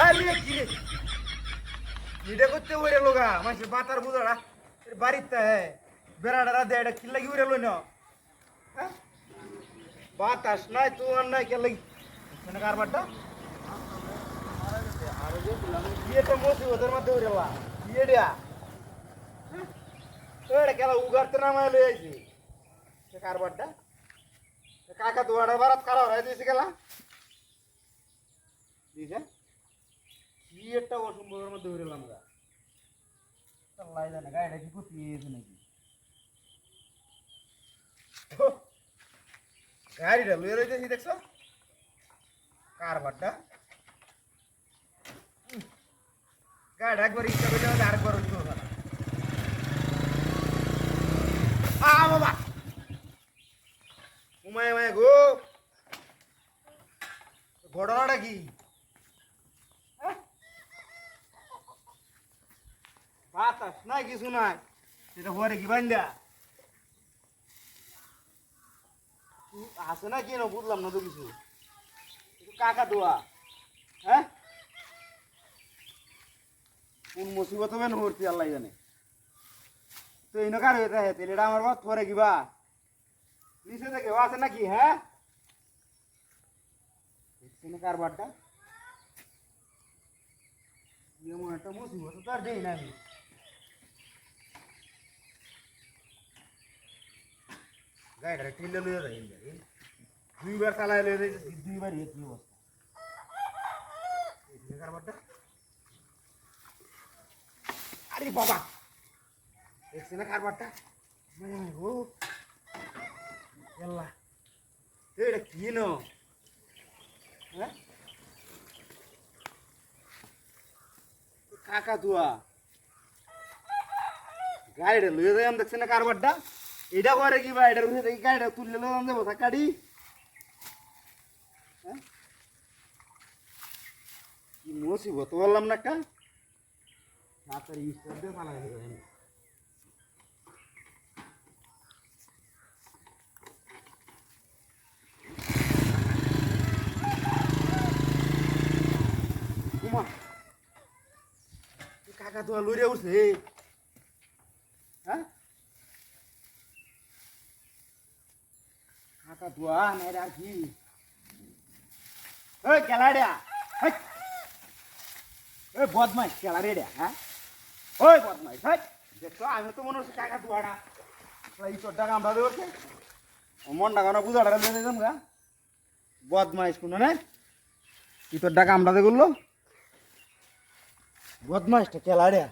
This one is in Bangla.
আরে কি রে এটা করতে ওরে লোগা মাসে বাতার বুঝাড়া বাড়িতে হ্যাঁ বেড়াটা দে এটা কি লাগি উড়ে লই না হ্যাঁ বাতাস নাই তো আর নাই কে লাগি মানে কারবারটা আর যে বিয়েটা মুসিবতের মধ্যে উড়ে লা বিয়ে দেয়া এটা কেলা উগারতে নামায় লই আইছি সে কারবারটা কাকা তো আড়া বারাত খারাপ হয়ে দিয়েছে গেলা দিছে কি একটা অসম্ভবের মধ্যে উড়ে এলাম গা লাই জানে গাড়িটা কি করতে গিয়েছে নাকি গাড়িটা লুয়ে রয়েছে দেখছো কারবারটা গাড়িটা একবার ইচ্ছা করলে আরেকবার উঠতে হবে না বাবা উমায় উমায় গো ঘটনাটা কি বাতাস নাই কিছু নাই সেটা পরে কি বান্ধা আছে না কেন বুঝলাম না তো কিছু কাকা দোয়া হ্যাঁ কোন মুসিবত হবে না ভর্তি আল্লাহ জানে তো এই নকার হয়ে থাকে তেলেটা আমার বাদ পরে কিবা নিচে থেকে আছে নাকি হ্যাঁ কারবারটা এমন একটা মুসিবত তো আর দেই না আমি গাড়িটা ঠেলে লয়ে যাই দুইবার চালায় লয়ে যাই দুইবার কি অবস্থা কারবারটা আরে বাবা দেখছি না কারবারটা ও এল্লা এটা কি নো হ্যাঁ কাকা তুয়া গাড়িটা লয়ে যাই আমি দেখছি না কারবারটা এটা করে কি বা এটার ভিতরে গাড়িটা তুললে লয়ে যাবো কাটি হ্যাঁ কি মুসিবত বললাম না একটা রাতের ইস্টার দিয়ে পালা গেল কাকা তো লড়ে উঠছে হ্যাঁ কাকা ধোয়া নাই আর কি ওই খেলাড়িয়া ওই বদমাইশ খেলাড়িয়া হ্যাঁ ওই বদমাইশ দেখছো আমি তো মনে হচ্ছে কাকা ধোয়াটা এই চোরটা কামড়া দেবছে মন ডাকানো বুঝাটা দিয়ে দিলাম গা বদমাইশ কোনো না এই তোরটা কামড়াতে করলো বদমাইশটা খেলাড়িয়া